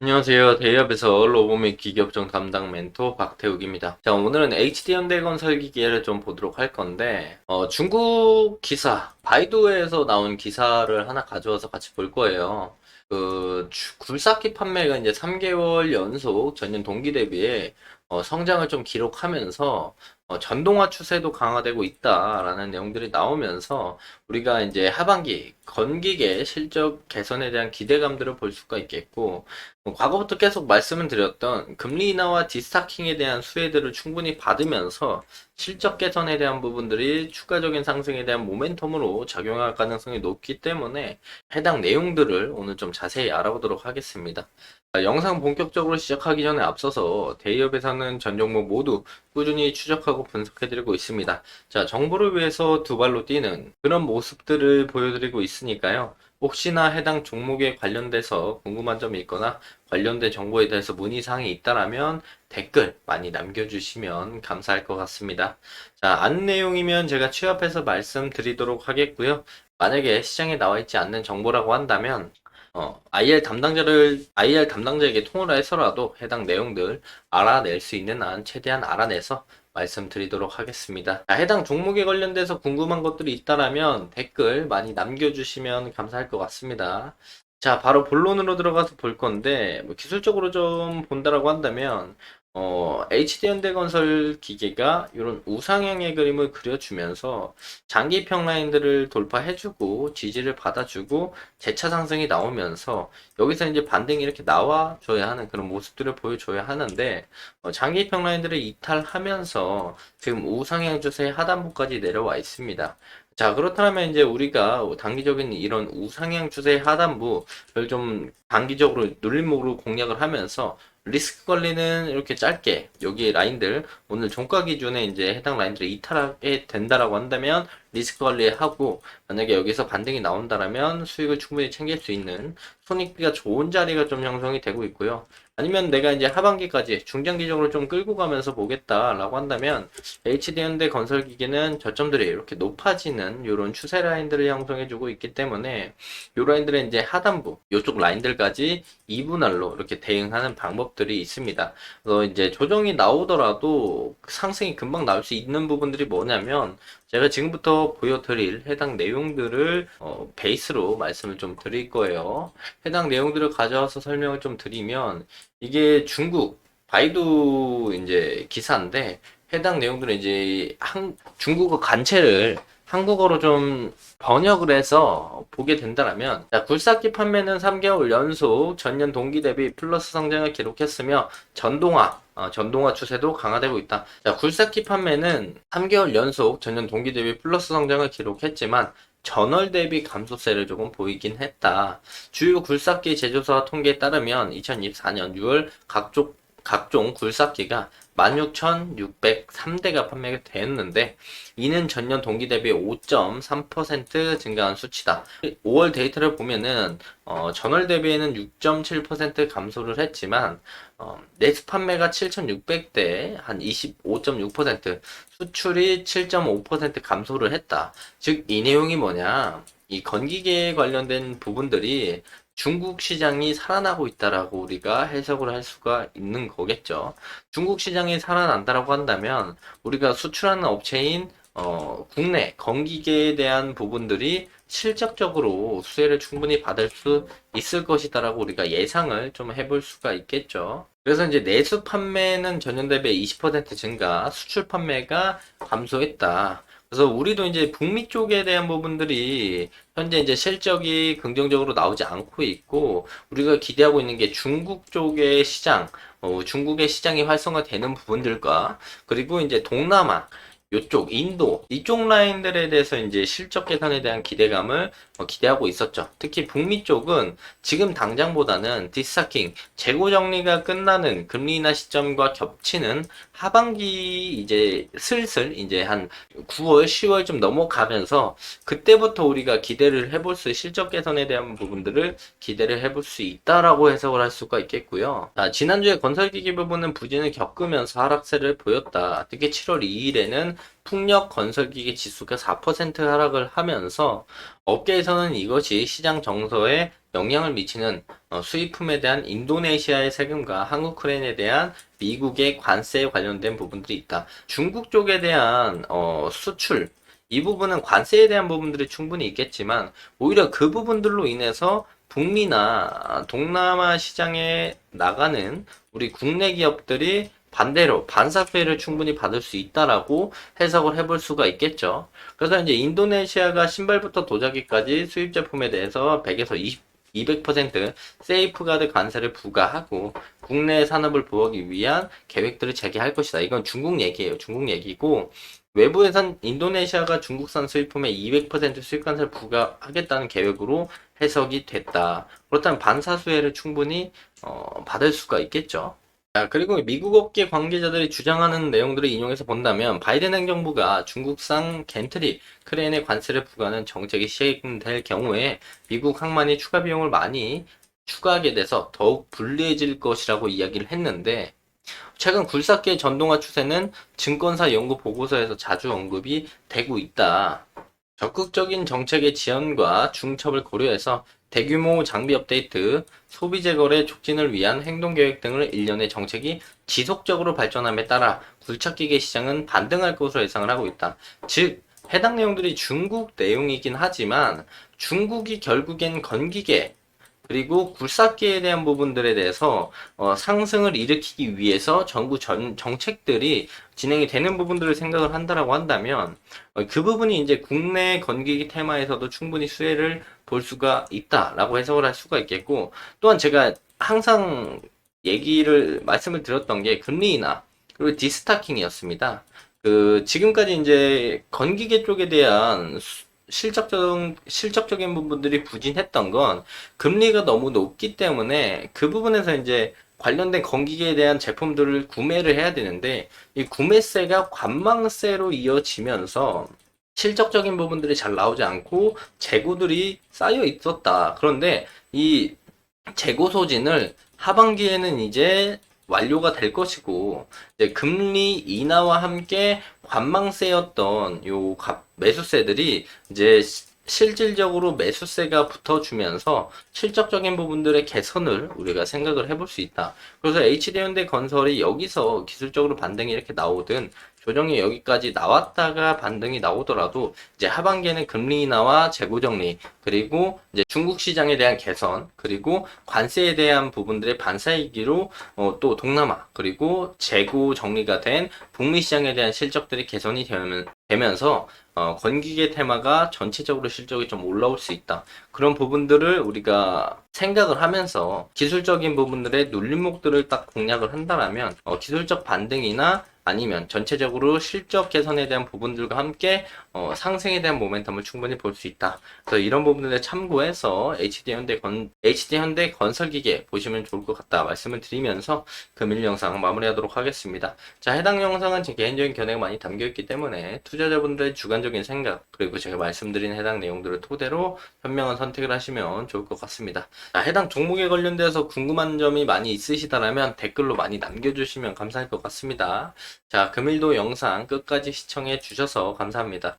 안녕하세요. 대기업에서 로보 및 기계업종 담당 멘토 박태욱입니다. 자, 오늘은 HD현대건설 기계를 좀 보도록 할 건데, 중국 기사, 바이두에서 나온 기사를 하나 가져와서 같이 볼 거예요. 굴삭기 판매가 이제 3개월 연속 전년 동기 대비에 성장을 좀 기록하면서 전동화 추세도 강화되고 있다라는 내용들이 나오면서 우리가 이제 하반기 건기계 실적 개선에 대한 기대감들을 볼 수가 있겠고, 과거부터 계속 말씀을 드렸던 금리 인하와 디스타킹에 대한 수혜들을 충분히 받으면서 실적 개선에 대한 부분들이 추가적인 상승에 대한 모멘텀으로 작용할 가능성이 높기 때문에 해당 내용들을 오늘 좀 자세히 알아보도록 하겠습니다. 영상 본격적으로 시작하기 전에 앞서서 대기업에서는 전 종목 모두 꾸준히 추적하고 분석해드리고 있습니다. 자, 정보를 위해서 두 발로 뛰는 그런 모습들을 보여드리고 있으니까요. 혹시나 해당 종목에 관련돼서 궁금한 점이 있거나 관련된 정보에 대해서 문의사항이 있다라면 댓글 많이 남겨주시면 감사할 것 같습니다. 자, 안 내용이면 제가 취합해서 말씀드리도록 하겠고요. 만약에 시장에 나와 있지 않는 정보라고 한다면 IR 담당자에게 통화를 해서라도 해당 내용들 알아낼 수 있는 한 최대한 알아내서 말씀드리도록 하겠습니다. 자, 해당 종목에 관련돼서 궁금한 것들이 있다라면 댓글 많이 남겨주시면 감사할 것 같습니다. 자, 바로 본론으로 들어가서 볼 건데, 뭐 기술적으로 좀 본다라고 한다면, HD현대건설 기계가 이런 우상향의 그림을 그려주면서 장기평 라인들을 돌파해주고 지지를 받아주고 재차 상승이 나오면서 여기서 이제 반등이 이렇게 나와줘야 하는 그런 모습들을 보여줘야 하는데 장기평 라인들을 이탈하면서 지금 우상향 추세의 하단부까지 내려와 있습니다. 자, 그렇다면 이제 우리가 단기적인 이런 우상향 추세의 하단부를 좀 단기적으로 눌림목으로 공략을 하면서 리스크 관리는 이렇게 짧게 여기 라인들 오늘 종가 기준에 이제 해당 라인들을 이탈하게 된다라고 한다면 리스크 관리하고 만약에 여기서 반등이 나온다라면 수익을 충분히 챙길 수 있는 손익비가 좋은 자리가 좀 형성이 되고 있고요. 아니면 내가 이제 하반기까지 중장기적으로 좀 끌고 가면서 보겠다라고 한다면 HD현대 건설기계는 저점들이 이렇게 높아지는 이런 추세 라인들을 형성해주고 있기 때문에 이 라인들은 이제 하단부 이쪽 라인들까지 이분할로 이렇게 대응하는 방법들이 있습니다. 그래서 이제 조정이 나오더라도 상승이 금방 나올 수 있는 부분들이 뭐냐면 제가 지금부터 보여드릴 해당 내용들을 베이스로 말씀을 좀 드릴 거예요. 해당 내용들을 가져와서 설명을 좀 드리면 이게 중국 바이두 이제 기사인데 해당 내용들은 이제 중국어 간체를 한국어로 좀 번역을 해서 보게 된다면 자, 굴삭기 판매는 3개월 연속 전년 동기 대비 플러스 성장을 기록했으며 전동화 추세도 강화되고 있다. 자, 굴삭기 판매는 3개월 연속 전년 동기 대비 플러스 성장을 기록했지만 전월 대비 감소세를 조금 보이긴 했다. 주요 굴삭기 제조사 통계에 따르면 2024년 6월 각종 굴삭기가 16,603대가 판매가 되었는데 이는 전년 동기 대비 5.3% 증가한 수치다. 5월 데이터를 보면은 전월 대비에는 6.7% 감소를 했지만 내수 판매가 7,600대 한 25.6% 수출이 7.5% 감소를 했다. 즉 이 내용이 뭐냐? 이 건기계에 관련된 부분들이 중국 시장이 살아나고 있다라고 우리가 해석을 할 수가 있는 거겠죠. 중국 시장이 살아난다라고 한다면 우리가 수출하는 업체인 국내 건기계에 대한 부분들이 실적적으로 수혜를 충분히 받을 수 있을 것이다라고 우리가 예상을 좀 해볼 수가 있겠죠. 그래서 이제 내수 판매는 전년 대비 20% 증가, 수출 판매가 감소했다. 그래서 우리도 이제 북미 쪽에 대한 부분들이 현재 이제 실적이 긍정적으로 나오지 않고 있고 우리가 기대하고 있는 게 중국 쪽의 시장, 중국의 시장이 활성화되는 부분들과 그리고 이제 동남아 요쪽 인도 이쪽 라인들에 대해서 이제 실적 개선에 대한 기대감을 기대하고 있었죠. 특히 북미 쪽은 지금 당장보다는 디스타킹 재고 정리가 끝나는 금리 인하 시점과 겹치는 하반기 이제 슬슬 이제 한 9월, 10월 좀 넘어가면서 그때부터 우리가 기대를 해볼 수 실적 개선에 대한 부분들을 기대를 해볼 수 있다라고 해석을 할 수가 있겠고요. 자, 지난주에 건설기기 부분은 부진을 겪으면서 하락세를 보였다. 특히 7월 2일에는 풍력 건설기기 지수가 4% 하락을 하면서 업계에서는 이것이 시장 정서에 영향을 미치는 수입품에 대한 인도네시아의 세금과 한국 크레인에 대한 미국의 관세에 관련된 부분들이 있다. 중국 쪽에 대한 수출 이 부분은 관세에 대한 부분들이 충분히 있겠지만 오히려 그 부분들로 인해서 북미나 동남아 시장에 나가는 우리 국내 기업들이 반대로 반사회를 충분히 받을 수 있다라고 해석을 해볼 수가 있겠죠. 그래서 이제 인도네시아가 신발부터 도자기까지 수입 제품에 대해서 100에서 200% 세이프가드 관세를 부과하고 국내 산업을 보호하기 위한 계획들을 제기할 것이다. 이건 중국 얘기예요. 중국 얘기고 외부에선 인도네시아가 중국산 수입품에 200% 수입 관세를 부과하겠다는 계획으로 해석이 됐다. 그렇다면 반사수혜를 충분히 받을 수가 있겠죠. 자, 그리고 미국 업계 관계자들이 주장하는 내용들을 인용해서 본다면 바이든 행정부가 중국산 겐트리 크레인의 관세를 부과하는 정책이 시행될 경우에 미국 항만이 추가 비용을 많이 추가하게 돼서 더욱 불리해질 것이라고 이야기를 했는데 최근 굴삭기의 전동화 추세는 증권사 연구 보고서에서 자주 언급이 되고 있다. 적극적인 정책의 지원과 중첩을 고려해서 대규모 장비 업데이트, 소비 재거래 촉진을 위한 행동계획 등을 일련의 정책이 지속적으로 발전함에 따라 굴착기계 시장은 반등할 것으로 예상을 하고 있다. 즉, 해당 내용들이 중국 내용이긴 하지만 중국이 결국엔 건기계 그리고 굴삭기에 대한 부분들에 대해서 상승을 일으키기 위해서 정부 정책들이 진행이 되는 부분들을 생각을 한다라고 한다면 그 부분이 이제 국내 건기기 테마에서도 충분히 수혜를 볼 수가 있다라고 해석을 할 수가 있겠고 또한 제가 항상 말씀을 드렸던 게 금리 인하 그리고 디스타킹이었습니다. 지금까지 이제 건기계 쪽에 대한 실적적인 부분들이 부진했던 건 금리가 너무 높기 때문에 그 부분에서 이제 관련된 건기계에 대한 제품들을 구매를 해야 되는데 이 구매세가 관망세로 이어지면서 실적적인 부분들이 잘 나오지 않고 재고들이 쌓여 있었다. 그런데 이 재고 소진을 하반기에는 이제 완료가 될 것이고 이제 금리 인하와 함께 관망세였던 매수세들이 이제 실질적으로 매수세가 붙어주면서 실적적인 부분들의 개선을 우리가 생각을 해볼 수 있다. 그래서 HD현대 건설이 여기서 기술적으로 반등이 이렇게 나오든 조정이 여기까지 나왔다가 반등이 나오더라도 이제 하반기에는 금리 인하와 재고 정리 그리고 이제 중국 시장에 대한 개선 그리고 관세에 대한 부분들의 반사이기로 또 동남아 그리고 재고 정리가 된 북미 시장에 대한 실적들이 개선이 되면서 건기계 테마가 전체적으로 실적이 좀 올라올 수 있다. 그런 부분들을 우리가 생각을 하면서 기술적인 부분들의 눌림목들을 딱 공략을 한다라면 기술적 반등이나 아니면 전체적으로 실적 개선에 대한 부분들과 함께 상승에 대한 모멘텀을 충분히 볼 수 있다. 그래서 이런 부분들을 참고해서 HD 현대 건설기계 보시면 좋을 것 같다 말씀을 드리면서 금일 영상 마무리하도록 하겠습니다. 자, 해당 영상은 제 개인적인 견해가 많이 담겨있기 때문에 투자자분들의 주관적인 생각 그리고 제가 말씀드린 해당 내용들을 토대로 현명한 선택을 하시면 좋을 것 같습니다. 자, 해당 종목에 관련돼서 궁금한 점이 많이 있으시다라면 댓글로 많이 남겨주시면 감사할 것 같습니다. 자, 금일도 영상 끝까지 시청해 주셔서 감사합니다.